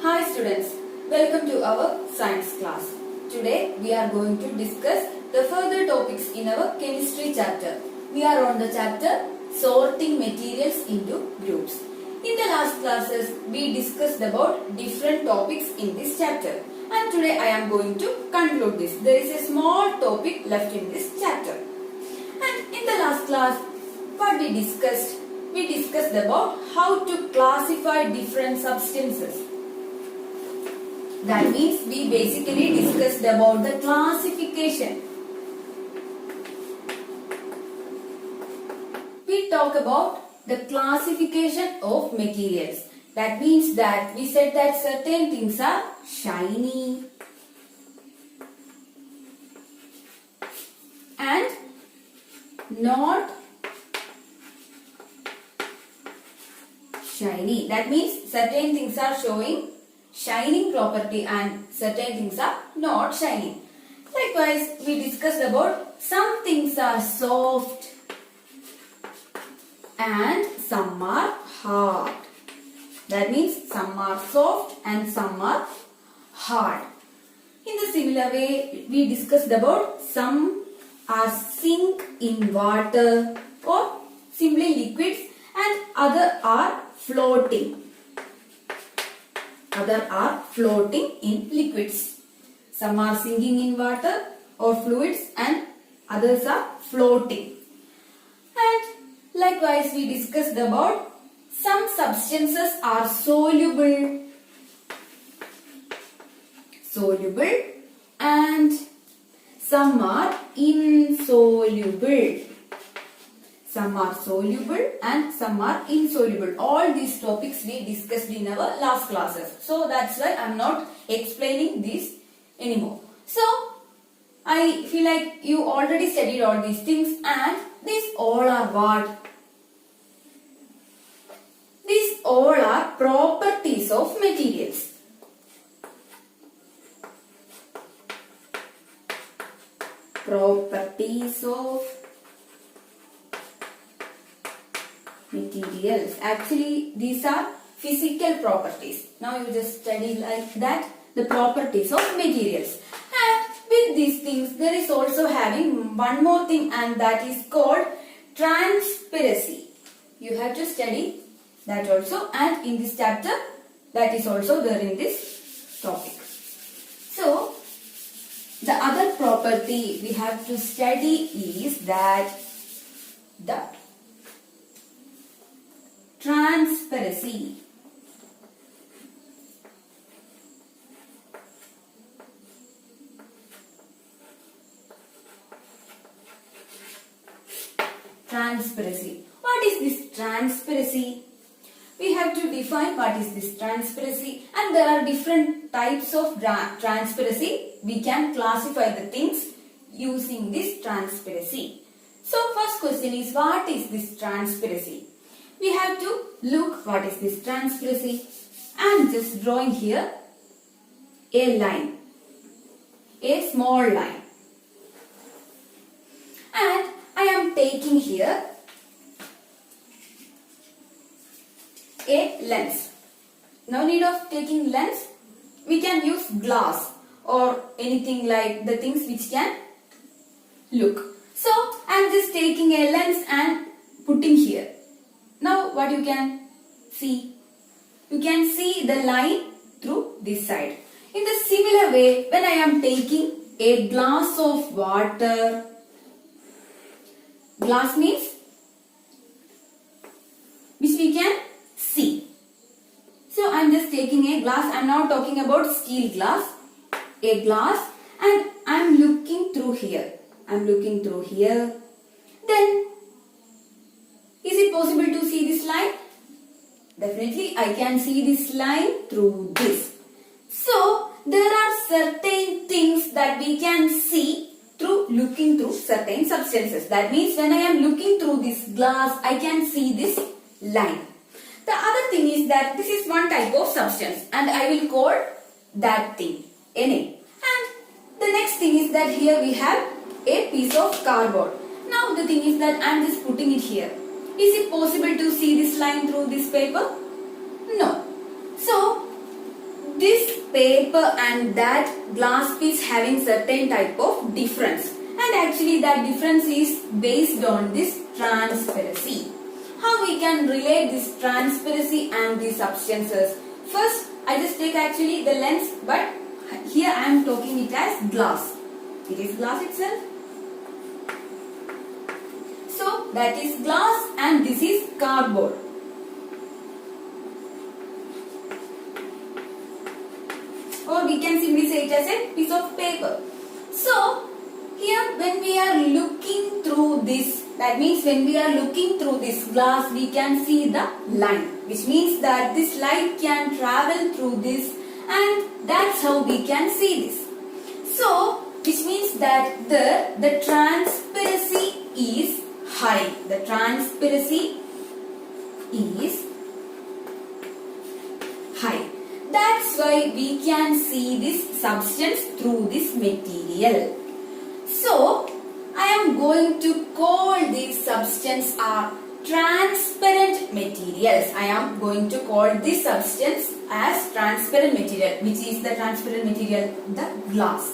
Hi students, welcome to our science class. Today we are going to discuss the further topics in our chemistry chapter. We are on the chapter sorting materials into groups. In the last classes we discussed about different topics in this chapter and today I am going to conclude this. There is a small topic left in this chapter. And in the last class what we discussed about how to classify different substances. That means we basically discussed about the classification. We talk about the classification of materials. That means that we said that certain things are shiny and not shiny. That means certain things are showing shining property and certain things are not shining. Likewise, we discussed about some things are soft and some are hard. That means some are soft and some are hard. In the similar way, we discussed about some are sink in water or simply liquids and other are floating. Other are floating in liquids. Some are sinking in water or fluids and others are floating. And likewise we discussed about some substances are soluble and some are insoluble. Some are soluble and some are insoluble. All these topics we discussed in our last classes. So that's why I am not explaining this anymore. So I feel like you already studied all these things and these all are what? These all are properties of materials. Properties of materials. Actually, these are physical properties. Now you just study like that the properties of materials. And with these things, there is also having one more thing, and that is called transparency. You have to study that also, and in this chapter, that is also there in this topic. So, the other property we have to study is that the transparency. Transparency. What is this transparency? We have to define what is this transparency, and there are different types of transparency. We can classify the things using this transparency. So first question is, what is this transparency? We have to look what is this transparency. I am just drawing here a line, a small line, and I am taking here a lens. No need of taking lens. We can use glass or anything like the things which can look. So I am just taking a lens and putting here. Now what you can see? You can see the line through this side. In the similar way, when I am taking a glass of water, glass means which we can see. So I am just taking a glass. I am not talking about steel glass. A glass, and I am looking through here. I am looking through here. Then is it possible to see this line? Definitely I can see this line through this. So there are certain things that we can see through looking through certain substances. That means when I am looking through this glass, I can see this line. The other thing is that this is one type of substance and I will call that thing a name. And the next thing is that here we have a piece of cardboard. Now the thing is that I am just putting it here. Is it possible to see this line through this paper? No. So this paper and that glass piece having certain type of difference, and actually that difference is based on this transparency. How we can relate this transparency and these substances? First, I just take actually the lens, but here I am talking it as glass. It is glass itself. So that is glass and this is cardboard. Or we can simply say it as a piece of paper. So here when we are looking through this, that means when we are looking through this glass, we can see the line, which means that this light can travel through this, and that's how we can see this. So which means that the transparency is high. The transparency is high. That's why we can see this substance through this material. So I am going to call these substances are transparent materials. I am going to call this substance as transparent material. Which is the transparent material? The glass.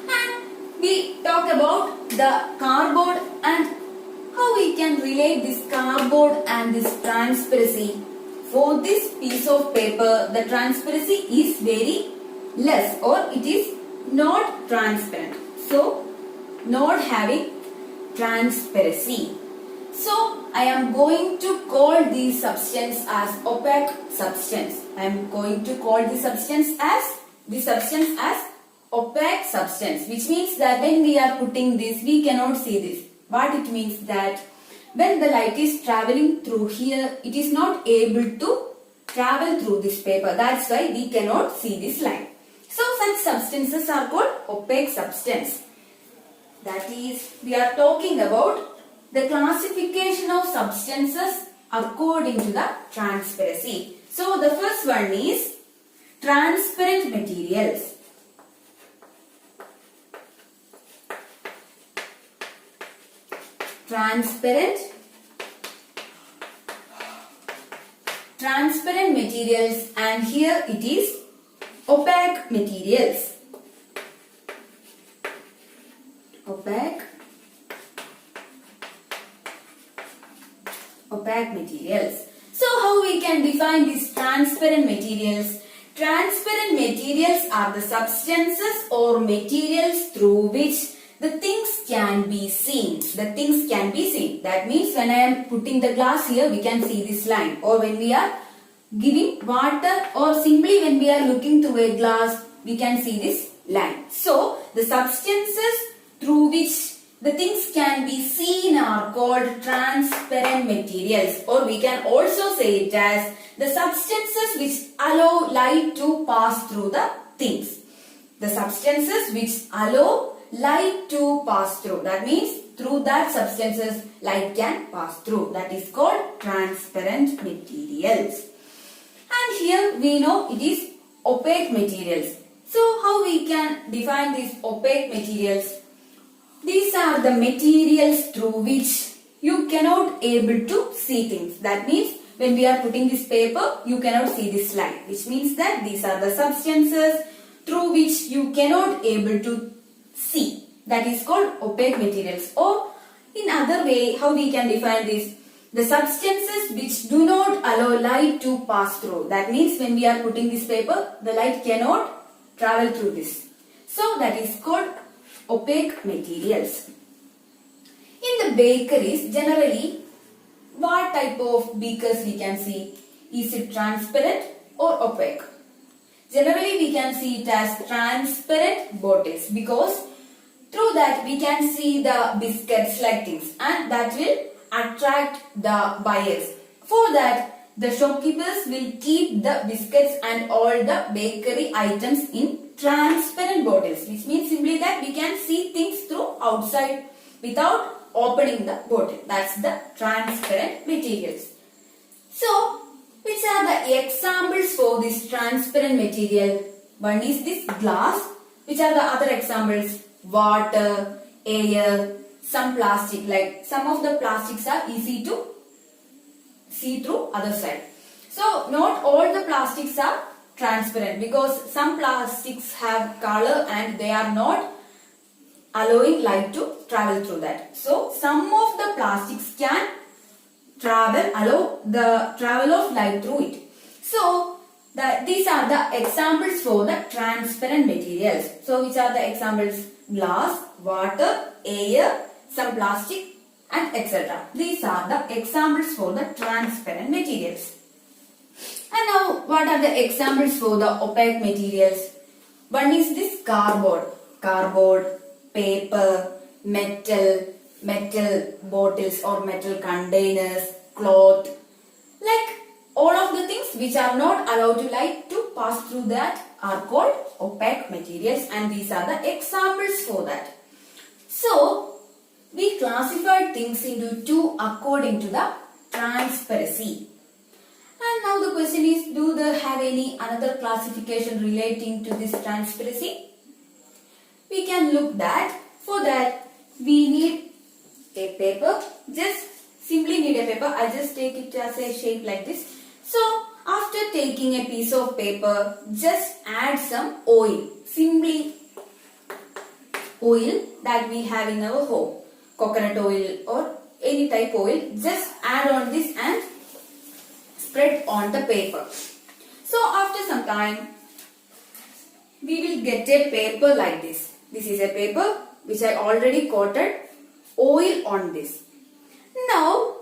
And we talk about the cardboard and how we can relate this cardboard and this transparency. For this piece of paper, the transparency is very less, or it is not transparent. So not having transparency. So I am going to call these substance as opaque substance. I am going to call this substance as opaque substance, which means that when we are putting this, we cannot see this. What it means that when the light is traveling through here, it is not able to travel through this paper. That's why we cannot see this line. So such substances are called opaque substance. That is, we are talking about the classification of substances according to the transparency. So the first one is transparent materials. Transparent materials, and here it is opaque materials. Opaque materials. So how we can define these transparent materials? Transparent materials are the substances or materials through which the things can be seen. The things can be seen. That means when I am putting the glass here, we can see this line. Or when we are giving water, or simply when we are looking through a glass, we can see this line. So the substances through which the things can be seen are called transparent materials, or we can also say it as the substances which allow light to pass through the things. The substances which allow light to pass through. That means through that substances light can pass through. That is called transparent materials. And here we know it is opaque materials. So how we can define these opaque materials? These are the materials through which you cannot able to see things. That means when we are putting this paper, you cannot see this line. Which means that these are the substances through which you cannot able to see. That is called opaque materials. Or in other way, how we can define this? The substances which do not allow light to pass through. That means when we are putting this paper, the light cannot travel through this. So that is called opaque materials. In the bakeries, generally, what type of beakers we can see? Is it transparent or opaque? Generally, we can see it as transparent bottles, because through that we can see the biscuits like things, and that will attract the buyers. For that, the shopkeepers will keep the biscuits and all the bakery items in transparent bottles, which means simply that we can see things through outside without opening the bottle. That's the transparent materials. So, which are the examples for this transparent material? One is this glass. Which are the other examples? Water, air, some plastic. Like some of the plastics are easy to see through other side. So not all the plastics are transparent because some plastics have color and they are not allowing light to travel through that. So some of the plastics can allow the travel of light through it. So these are the examples for the transparent materials. So which are the examples? Glass, water, air, some plastic and etc. These are the examples for the transparent materials. And now what are the examples for the opaque materials? One is this cardboard, paper, metal bottles or metal containers, cloth, like all of the things which are not allowed to light to pass through that are called opaque materials, and these are the examples for that. So we classified things into two according to the transparency. And now the question is, do they have any another classification relating to this transparency? We can look that. For that we need a paper. Just simply need a paper. I just take it as a shape like this. So after taking a piece of paper, just add some oil. Simply oil that we have in our home. Coconut oil or any type oil. Just add on this and spread on the paper. So after some time, we will get a paper like this. This is a paper which I already coated oil on this. Now,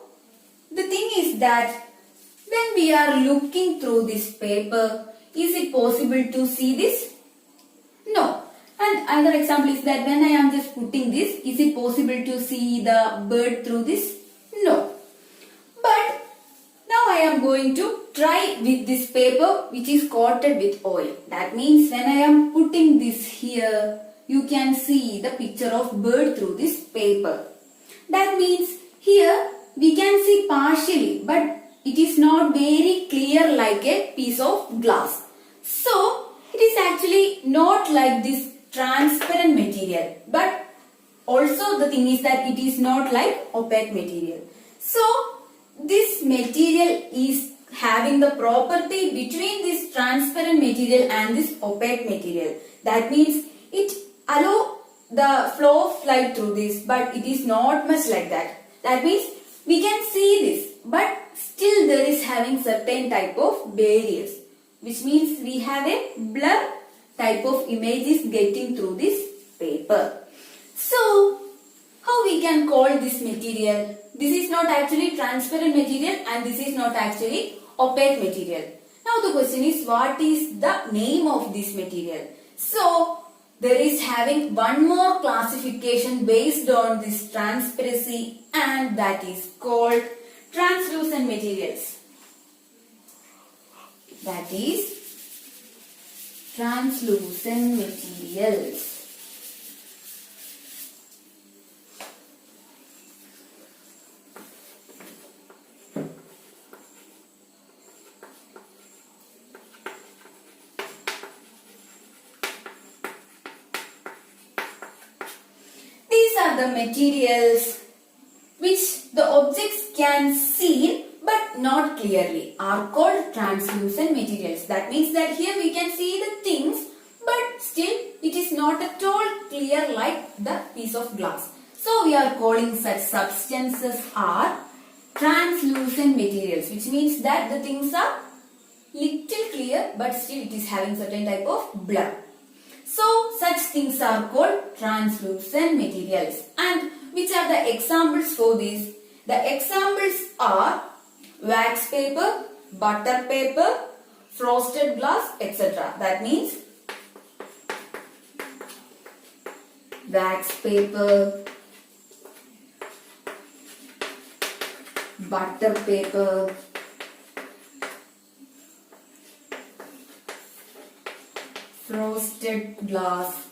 the thing is that when we are looking through this paper, is it possible to see this? No. And another example is that when I am just putting this, is it possible to see the bird through this? No. But now I am going to try with this paper which is coated with oil. That means when I am putting this here, you can see the picture of bird through this paper. That means here we can see partially, but it is not very clear like a piece of glass. So it is actually not like this transparent material, but also the thing is that it is not like opaque material. So this material is having the property between this transparent material and this opaque material. That means it allow the flow of light through this, but it is not much like that. That means we can see this, but still there is having certain type of barriers, which means we have a blur type of images getting through this paper. So how we can call this material? This is not actually transparent material and this is not actually opaque material. Now the question is, what is the name of this material? So there is having one more classification based on this transparency, and that is called translucent materials. That is translucent materials. These are the materials which the objects can see but not clearly are called translucent materials. That means that here we can see the things but still it is not at all clear like the piece of glass. So we are calling such substances are translucent materials, which means that the things are little clear but still it is having certain type of blur. So such things are called translucent materials. And which are the examples for this? The examples are wax paper, butter paper, frosted glass, etc. That means wax paper, butter paper, frosted glass,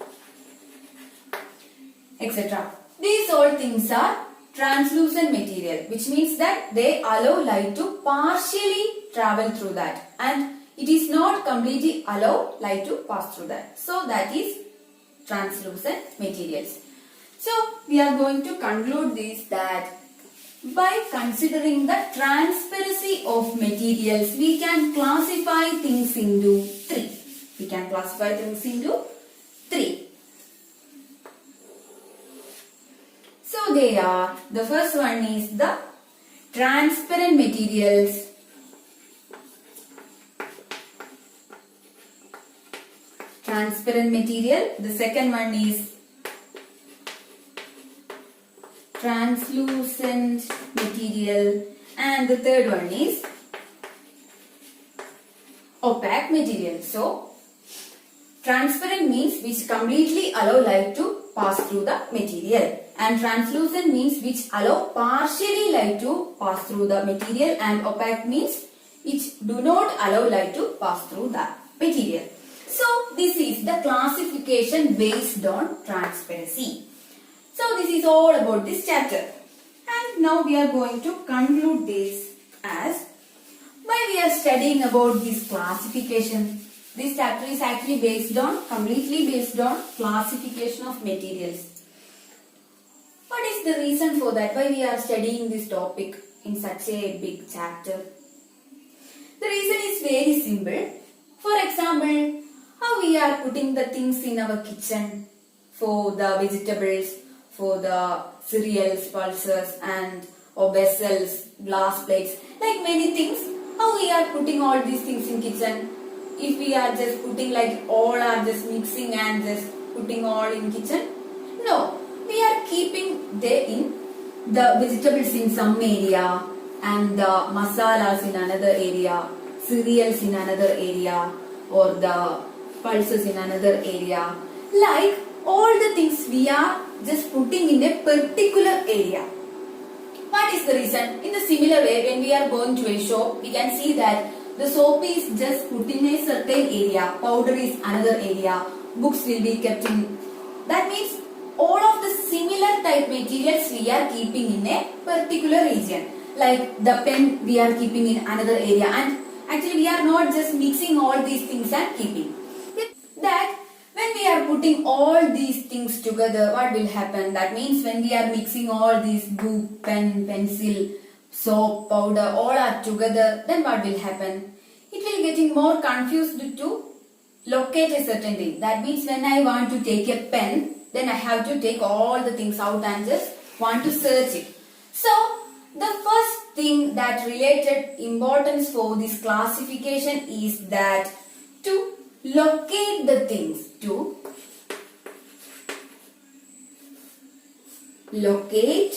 etc. These all things are translucent material, which means that they allow light to partially travel through that and it is not completely allow light to pass through that. So that is translucent materials. So we are going to conclude this, that By considering the transparency of materials, we can classify things into three. We can classify things into three. So they are, the first one is the transparent materials. Transparent material. The second one is translucent material, and the third one is opaque material. So, transparent means which completely allow light to pass through the material, and translucent means which allow partially light to pass through the material, and opaque means which do not allow light to pass through the material. So, this is the classification based on transparency. So this is all about this chapter, and now we are going to conclude this as why we are studying about this classification. This chapter is actually completely based on classification of materials. What is the reason for that? Why we are studying this topic in such a big chapter? The reason is very simple. For example, how we are putting the things in our kitchen for the vegetables, for the cereals, pulses, and or vessels, glass plates, like many things. How we are putting all these things in kitchen? If we are just putting like all are just mixing and just putting all in kitchen? No, we are keeping in the vegetables in some area and the masalas in another area, cereals in another area, or the pulses in another area. Like all the things we are just putting in a particular area. What is the reason? In the similar way, when we are going to a shop, we can see that the soap is just put in a certain area, powder is another area, books will be kept in. That means all of the similar type materials we are keeping in a particular region. Like the pen we are keeping in another area, and actually we are not just mixing all these things and keeping. That when we are putting all these things together, what will happen? That means when we are mixing all these book, pen, pencil, soap, powder, all are together, then what will happen? It will getting more confused to locate a certain thing. That means when I want to take a pen, then I have to take all the things out and just want to search it. So, the first thing that related importance for this classification is that to locate the things, to locate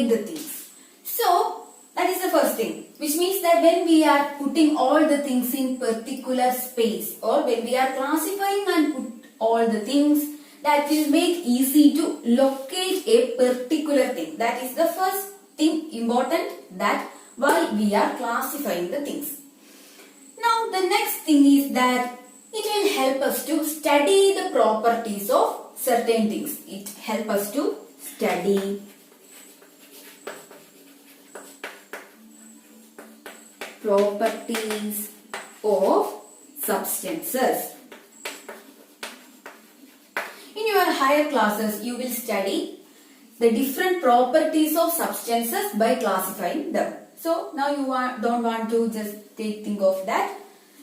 the things. So that is the first thing, which means that when we are putting all the things in particular space, or when we are classifying and put all the things, that will make easy to locate a particular thing. That is the first thing important, that while we are classifying the things. Now the next thing is that it will help us to study the properties of certain things. It helps us to study properties of substances. In your higher classes, you will study the different properties of substances by classifying them. So now you don't want to just think of that.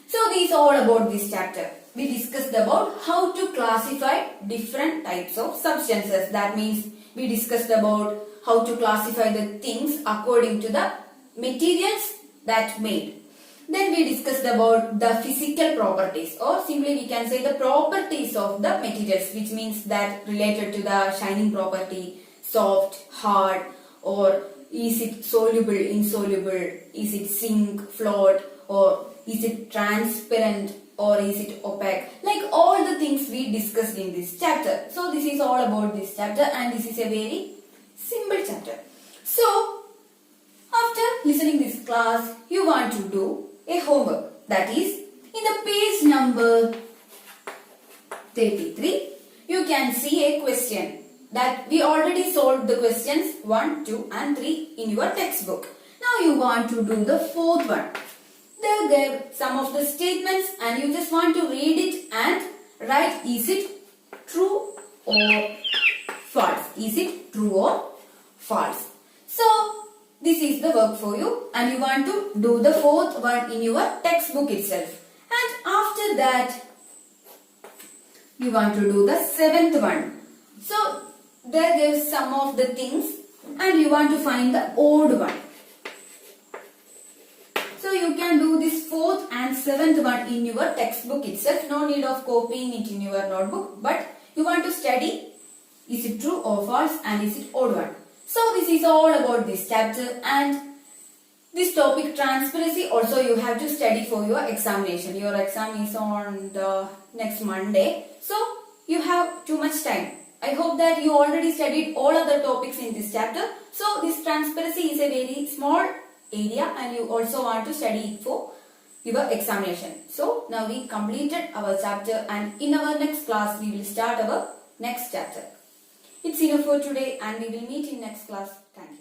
So this is all about this chapter. We discussed about how to classify different types of substances. That means we discussed about how to classify the things according to the materials that made. Then we discussed about the physical properties, or simply we can say the properties of the materials, which means that related to the shining property, soft, hard, or is it soluble, insoluble, is it sink, float, or is it transparent, or is it opaque? Like all the things we discussed in this chapter. So this is all about this chapter, and this is a very simple chapter. So after listening this class, you want to do a homework. That is, in the page number 33, you can see a question that we already solved the questions 1, 2 and 3 in your textbook. Now you want to do the fourth one. They gave some of the statements and you just want to read it and write, is it true or false. Is it true or false? So this is the work for you, and you want to do the fourth one in your textbook itself. And after that, you want to do the seventh one. So there gives some of the things, and you want to find the odd one. So you can do this fourth and seventh one in your textbook itself. No need of copying it in your notebook, but you want to study, is it true or false, and is it odd one. So this is all about this chapter, and this topic transparency also you have to study for your examination. Your exam is on the next Monday, so you have too much time. I hope that you already studied all other topics in this chapter. So this transparency is a very small area, and you also want to study it for your examination. So now we completed our chapter, and in our next class we will start our next chapter. It's enough for today, and we will meet in next class. Thank you.